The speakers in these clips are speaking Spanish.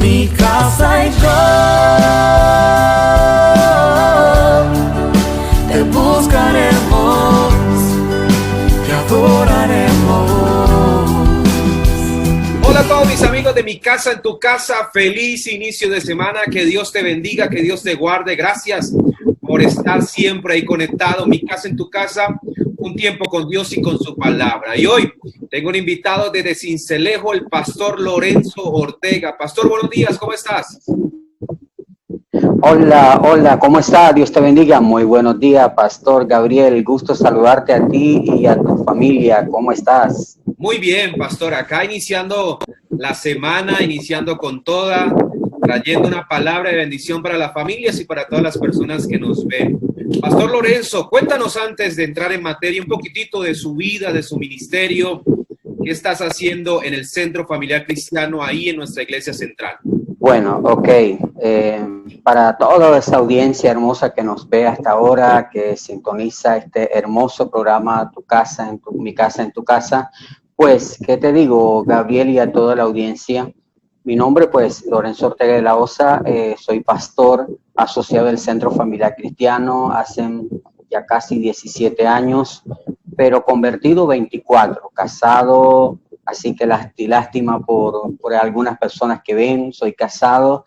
mi casa y yo te buscaremos, te adoraremos. Hola a todos mis amigos de Mi Casa en Tu Casa, feliz inicio de semana, que Dios te bendiga, que Dios te guarde, gracias por estar siempre ahí conectado. Mi Casa en Tu Casa, un tiempo con Dios y con su palabra. Y hoy tengo un invitado desde Sincelejo, el pastor Lorenzo Ortega. Pastor, buenos días, ¿cómo estás? Hola, ¿cómo está? Dios te bendiga. Muy buenos días, Pastor Gabriel. Gusto saludarte a ti y a tu familia. ¿Cómo estás? Muy bien, pastor. Acá iniciando la semana, iniciando con toda, trayendo una palabra de bendición para las familias y para todas las personas que nos ven. Pastor Lorenzo, cuéntanos antes de entrar en materia un poquitito de su vida, de su ministerio. ¿Qué estás haciendo en el Centro Familiar Cristiano ahí en nuestra iglesia central? Bueno, ok. Para toda esa audiencia hermosa que nos ve hasta ahora, que sintoniza este hermoso programa Mi Casa en Tu Casa, pues, ¿qué te digo, Gabriel, y a toda la audiencia? Mi nombre, pues, Lorenzo Ortega de la Osa, soy pastor asociado del Centro Familiar Cristiano hace ya casi 17 años, pero convertido 24, casado, así que lástima por algunas personas que ven, soy casado,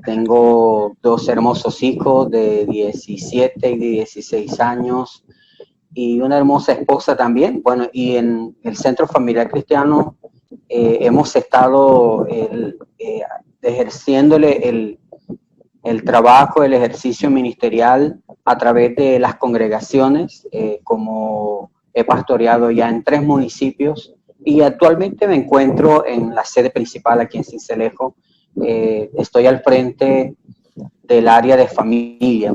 tengo dos hermosos hijos de 17 y de 16 años, y una hermosa esposa también. Bueno, y en el Centro Familiar Cristiano hemos estado ejerciéndole el trabajo, el ejercicio ministerial a través de las congregaciones, como he pastoreado ya en 3 municipios y actualmente me encuentro en la sede principal aquí en Sincelejo. Estoy al frente del área de familia,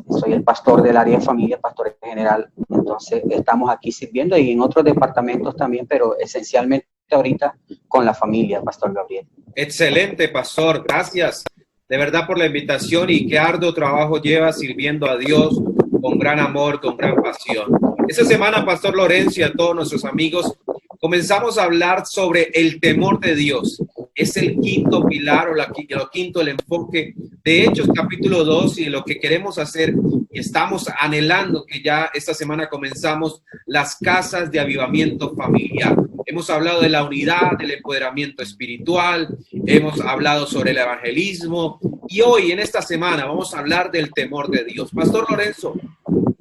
soy el pastor del área de familia, pastor general. Entonces estamos aquí sirviendo y en otros departamentos también, pero esencialmente ahorita con la familia, Pastor Gabriel. Excelente, pastor, gracias de verdad por la invitación y qué arduo trabajo lleva sirviendo a Dios con gran amor, con gran pasión. Esta semana, Pastor Lorenzo y a todos nuestros amigos, comenzamos a hablar sobre el temor de Dios. Es el quinto pilar o lo quinto, el enfoque de Hechos, capítulo 2, y lo que queremos hacer y estamos anhelando que ya esta semana comenzamos las casas de avivamiento familiar. Hemos hablado de la unidad, del empoderamiento espiritual, hemos hablado sobre el evangelismo y hoy en esta semana vamos a hablar del temor de Dios. Pastor Lorenzo,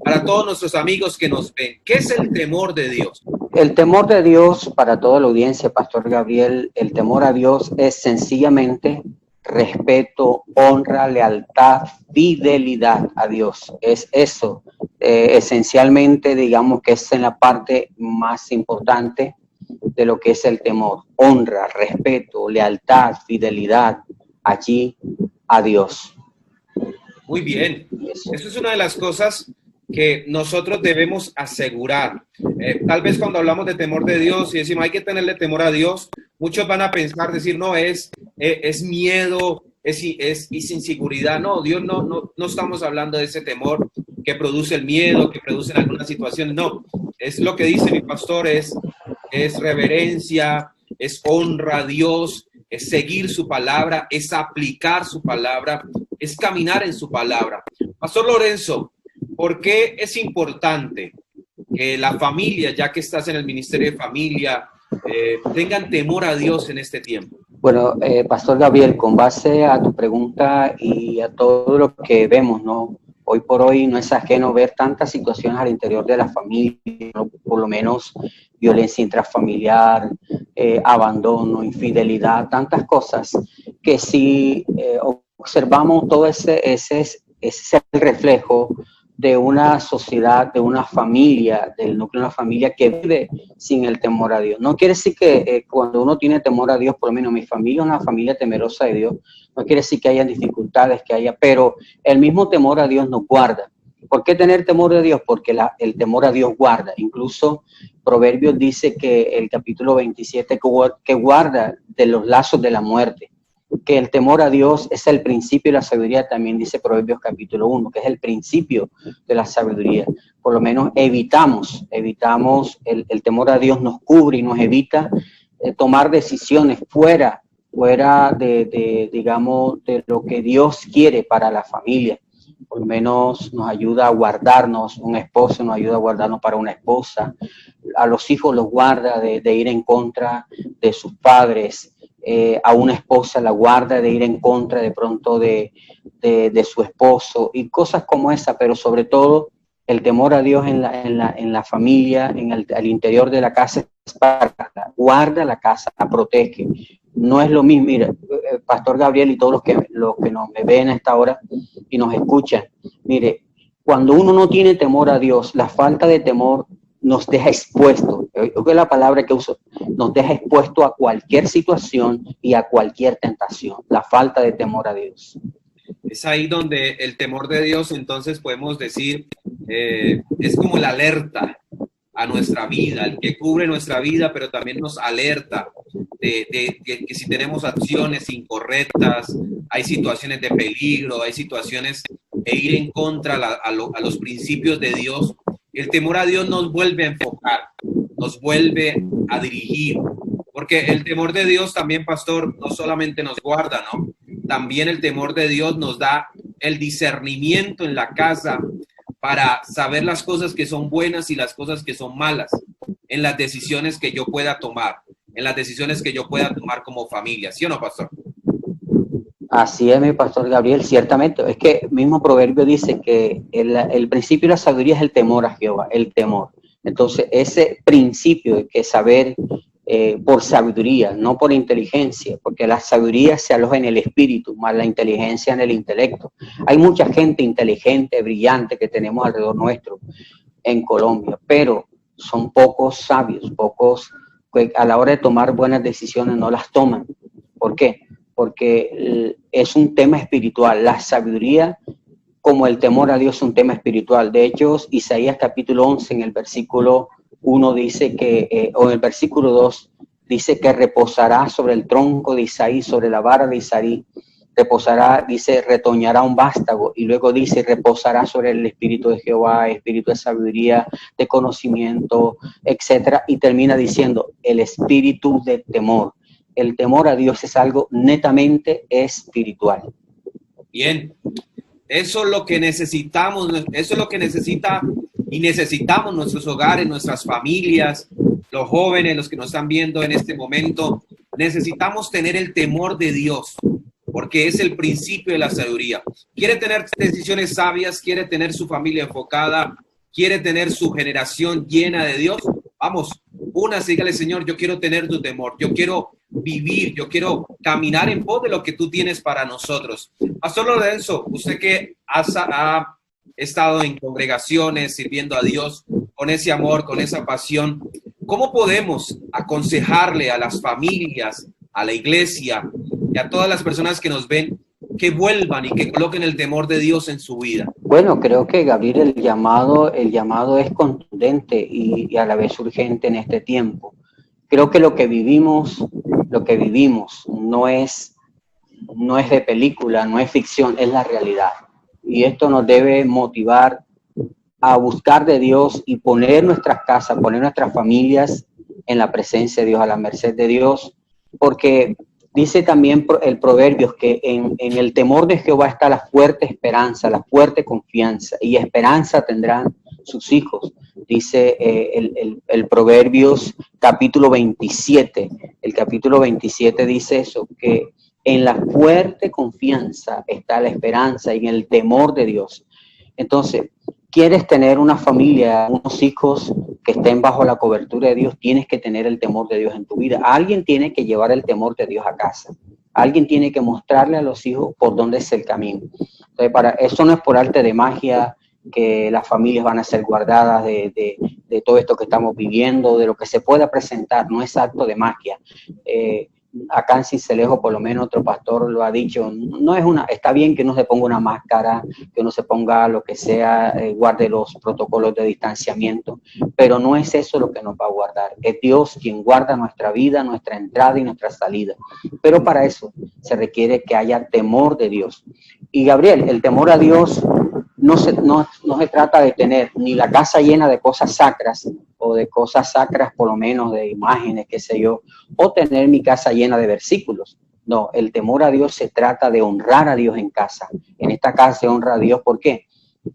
para todos nuestros amigos que nos ven, ¿qué es el temor de Dios? El temor de Dios, para toda la audiencia, Pastor Gabriel, el temor a Dios es sencillamente respeto, honra, lealtad, fidelidad a Dios. Es eso, esencialmente, digamos que es en la parte más importante de lo que es el temor. Honra, respeto, lealtad, fidelidad allí a Dios. Muy bien, eso es una de las cosas que nosotros debemos asegurar. Tal vez cuando hablamos de temor de Dios y decimos hay que tenerle temor a Dios, muchos van a pensar, decir, no, es miedo, es inseguridad. No, Dios no estamos hablando de ese temor que produce el miedo, que produce en alguna situación. No, es lo que dice mi pastor, es reverencia, es honra a Dios, es seguir su palabra, es aplicar su palabra, es caminar en su palabra. Pastor Lorenzo, ¿por qué es importante que la familia, ya que estás en el Ministerio de Familia, tengan temor a Dios en este tiempo? Bueno, Pastor Gabriel, con base a tu pregunta y a todo lo que vemos, ¿no? Hoy por hoy no es ajeno ver tantas situaciones al interior de la familia, ¿no? Por lo menos violencia intrafamiliar, abandono, infidelidad, tantas cosas, que si observamos todo ese es el reflejo de una sociedad, de una familia, del núcleo de una familia que vive sin el temor a Dios. No quiere decir que cuando uno tiene temor a Dios, por lo menos mi familia es una familia temerosa de Dios, no quiere decir que haya dificultades, pero el mismo temor a Dios nos guarda. ¿Por qué tener temor de Dios? Porque el temor a Dios guarda. Incluso Proverbios dice que el capítulo 27 que guarda de los lazos de la muerte. Que el temor a Dios es el principio de la sabiduría, también dice Proverbios capítulo 1, que es el principio de la sabiduría. Por lo menos evitamos el temor a Dios nos cubre y nos evita tomar decisiones fuera fuera digamos, de lo que Dios quiere para la familia. Por lo menos nos ayuda a guardarnos, un esposo nos ayuda a guardarnos para una esposa, a los hijos los guarda de ir en contra de sus padres, a una esposa la guarda de ir en contra de pronto de su esposo y cosas como esa, pero sobre todo el temor a Dios en la familia, al interior de la casa, guarda la casa, la protege. No es lo mismo, mire, Pastor Gabriel y todos los que me ven a esta hora y nos escuchan, mire, cuando uno no tiene temor a Dios, la falta de temor nos deja expuesto, es la palabra que uso, nos deja expuesto a cualquier situación y a cualquier tentación, la falta de temor a Dios. Es ahí donde el temor de Dios, entonces podemos decir, es como la alerta a nuestra vida, el que cubre nuestra vida, pero también nos alerta de que si tenemos acciones incorrectas, hay situaciones de peligro, hay situaciones de ir en contra a los principios de Dios. El temor a Dios nos vuelve a enfocar, nos vuelve a dirigir, porque el temor de Dios también, pastor, no solamente nos guarda, ¿no? También el temor de Dios nos da el discernimiento en la casa para saber las cosas que son buenas y las cosas que son malas, en las decisiones que yo pueda tomar, en las decisiones que yo pueda tomar como familia. ¿Sí o no, pastor? Así es, mi pastor Gabriel, ciertamente. Es que el mismo proverbio dice que el principio de la sabiduría es el temor a Jehová, el temor. Entonces, ese principio hay que saber por sabiduría, no por inteligencia, porque la sabiduría se aloja en el espíritu, más la inteligencia en el intelecto. Hay mucha gente inteligente, brillante que tenemos alrededor nuestro en Colombia, pero son pocos sabios, pocos que a la hora de tomar buenas decisiones no las toman. ¿Por qué? Porque es un tema espiritual. La sabiduría, como el temor a Dios, es un tema espiritual. De hecho, Isaías capítulo 11, en el versículo 1 dice que, o en el versículo 2, dice que reposará sobre el tronco de Isaí, sobre la vara de Isaí, reposará, dice, retoñará un vástago, y luego dice, reposará sobre el espíritu de Jehová, espíritu de sabiduría, de conocimiento, etcétera, y termina diciendo, el espíritu de temor. El temor a Dios es algo netamente espiritual. Bien, eso es lo que necesitamos, eso es lo que necesita y necesitamos nuestros hogares, nuestras familias, los jóvenes, los que nos están viendo en este momento. Necesitamos tener el temor de Dios, porque es el principio de la sabiduría. Quiere tener decisiones sabias, quiere tener su familia enfocada, quiere tener su generación llena de Dios. Vamos, dígale, Señor, yo quiero tener tu temor, yo quiero vivir, yo quiero caminar en pos de lo que tú tienes para nosotros. Pastor Lorenzo, usted que ha estado en congregaciones sirviendo a Dios con ese amor, con esa pasión, ¿cómo podemos aconsejarle a las familias, a la iglesia y a todas las personas que nos ven que vuelvan y que coloquen el temor de Dios en su vida? Bueno, creo que, Gabriel, el llamado es contundente y a la vez urgente en este tiempo. Creo que lo que vivimos no es de película, no es ficción, es la realidad. Y esto nos debe motivar a buscar de Dios y poner nuestras casas, poner nuestras familias en la presencia de Dios, a la merced de Dios, porque dice también el Proverbios que en el temor de Jehová está la fuerte esperanza, la fuerte confianza, y esperanza tendrán sus hijos. Dice el Proverbios capítulo 27, el capítulo 27 dice eso, que en la fuerte confianza está la esperanza y en el temor de Dios. Entonces, ¿quieres tener una familia, unos hijos que estén bajo la cobertura de Dios? Tienes que tener el temor de Dios en tu vida. Alguien tiene que llevar el temor de Dios a casa. Alguien tiene que mostrarle a los hijos por dónde es el camino. Entonces, para eso no es por arte de magia que las familias van a ser guardadas de todo esto que estamos viviendo, de lo que se pueda presentar, no es acto de magia. Acá en Sincelejo, por lo menos otro pastor lo ha dicho, está bien que uno se ponga una máscara, que uno se ponga lo que sea, guarde los protocolos de distanciamiento, pero no es eso lo que nos va a guardar. Es Dios quien guarda nuestra vida, nuestra entrada y nuestra salida. Pero para eso se requiere que haya temor de Dios. Y Gabriel, el temor a Dios no se trata de tener ni la casa llena de cosas sacras, o de cosas sacras por lo menos de imágenes, qué sé yo, o tener mi casa llena de versículos. No, el temor a Dios se trata de honrar a Dios en casa. En esta casa se honra a Dios, ¿por qué?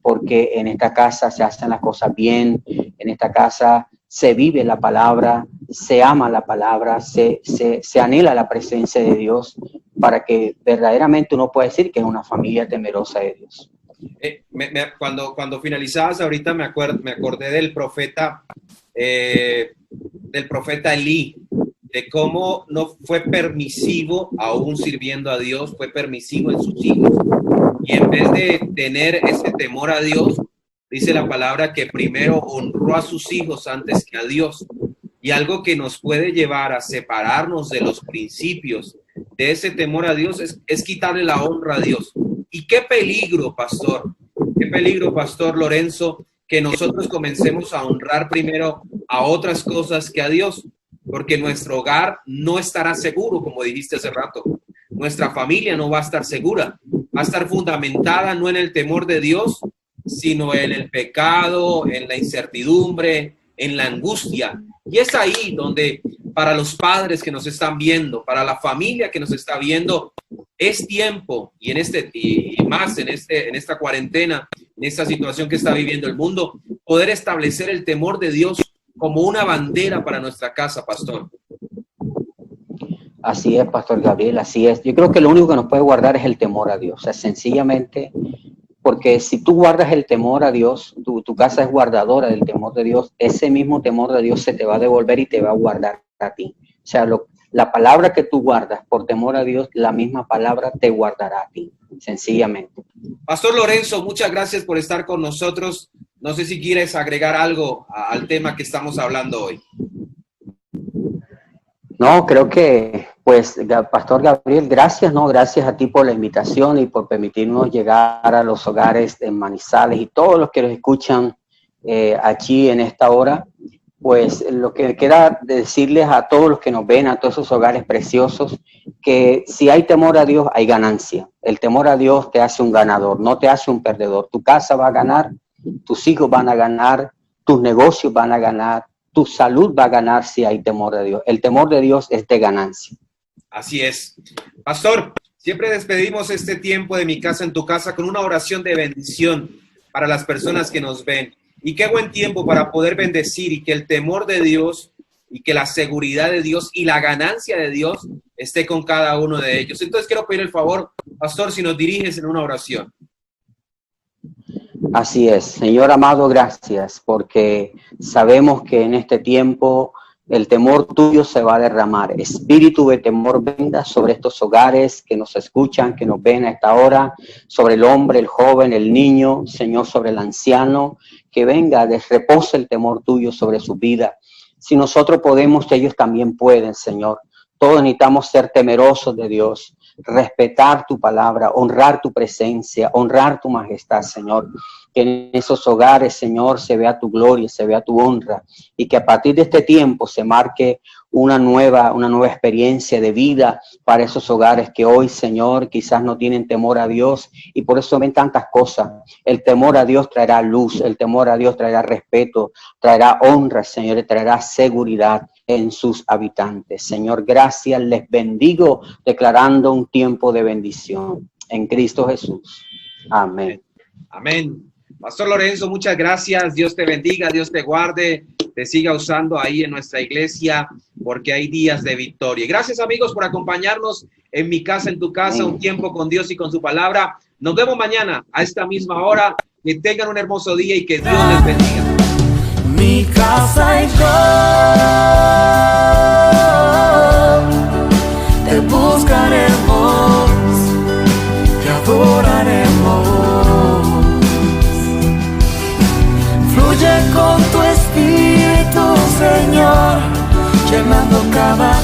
Porque en esta casa se hacen las cosas bien, en esta casa se vive la palabra, se ama la palabra, se anhela la presencia de Dios, para que verdaderamente uno pueda decir que es una familia temerosa de Dios. Cuando finalizabas ahorita me acordé del profeta Elí, de cómo no fue permisivo, aún sirviendo a Dios, fue permisivo en sus hijos. Y en vez de tener ese temor a Dios, dice la palabra que primero honró a sus hijos antes que a Dios. Y algo que nos puede llevar a separarnos de los principios de ese temor a Dios es quitarle la honra a Dios. Y qué peligro, pastor Lorenzo, que nosotros comencemos a honrar primero a otras cosas que a Dios, porque nuestro hogar no estará seguro, como dijiste hace rato. Nuestra familia no va a estar segura, va a estar fundamentada no en el temor de Dios, sino en el pecado, en la incertidumbre, en la angustia. Y es ahí donde para los padres que nos están viendo, para la familia que nos está viendo, es tiempo, y más en esta cuarentena, en esta situación que está viviendo el mundo, poder establecer el temor de Dios como una bandera para nuestra casa, pastor. Así es, Pastor Gabriel, así es. Yo creo que lo único que nos puede guardar es el temor a Dios. O sea, sencillamente, porque si tú guardas el temor a Dios, tu casa es guardadora del temor de Dios, ese mismo temor de Dios se te va a devolver y te va a guardar a ti. O sea, la palabra que tú guardas por temor a Dios, la misma palabra te guardará a ti, sencillamente. Pastor Lorenzo, muchas gracias por estar con nosotros. No sé si quieres agregar algo al tema que estamos hablando hoy. No, creo que, pues, Pastor Gabriel, gracias a ti por la invitación y por permitirnos llegar a los hogares de Manizales y todos los que nos escuchan aquí en esta hora. Pues lo que queda de decirles a todos los que nos ven, a todos esos hogares preciosos, que si hay temor a Dios, hay ganancia. El temor a Dios te hace un ganador, no te hace un perdedor. Tu casa va a ganar, tus hijos van a ganar, tus negocios van a ganar, tu salud va a ganar si hay temor de Dios. El temor de Dios es de ganancia. Así es. Pastor, siempre despedimos este tiempo de Mi Casa en Tu Casa con una oración de bendición para las personas que nos ven. Y qué buen tiempo para poder bendecir y que el temor de Dios y que la seguridad de Dios y la ganancia de Dios esté con cada uno de ellos. Entonces quiero pedir el favor, pastor, si nos diriges en una oración. Así es. Señor amado, gracias, porque sabemos que en este tiempo el temor tuyo se va a derramar. Espíritu de temor venga sobre estos hogares que nos escuchan, que nos ven a esta hora, sobre el hombre, el joven, el niño, Señor, sobre el anciano, que venga, repose el temor tuyo sobre su vida. Si nosotros podemos, ellos también pueden, Señor. Todos necesitamos ser temerosos de Dios, respetar tu palabra, honrar tu presencia, honrar tu majestad, Señor. Que en esos hogares, Señor, se vea tu gloria, se vea tu honra y que a partir de este tiempo se marque una nueva experiencia de vida para esos hogares que hoy, Señor, quizás no tienen temor a Dios y por eso ven tantas cosas. El temor a Dios traerá luz, el temor a Dios traerá respeto, traerá honra, Señor, y traerá seguridad en sus habitantes. Señor, gracias, les bendigo declarando un tiempo de bendición en Cristo Jesús. Amén. Amén. Pastor Lorenzo, muchas gracias. Dios te bendiga, Dios te guarde, te siga usando ahí en nuestra iglesia, porque hay días de victoria. Gracias, amigos, por acompañarnos en Mi Casa en Tu Casa, un tiempo con Dios y con su palabra. Nos vemos mañana a esta misma hora. Que tengan un hermoso día y que Dios les bendiga. Mi casa y yo te buscaremos, te adoraremos. Fluye con tu espíritu, Señor, llenando cada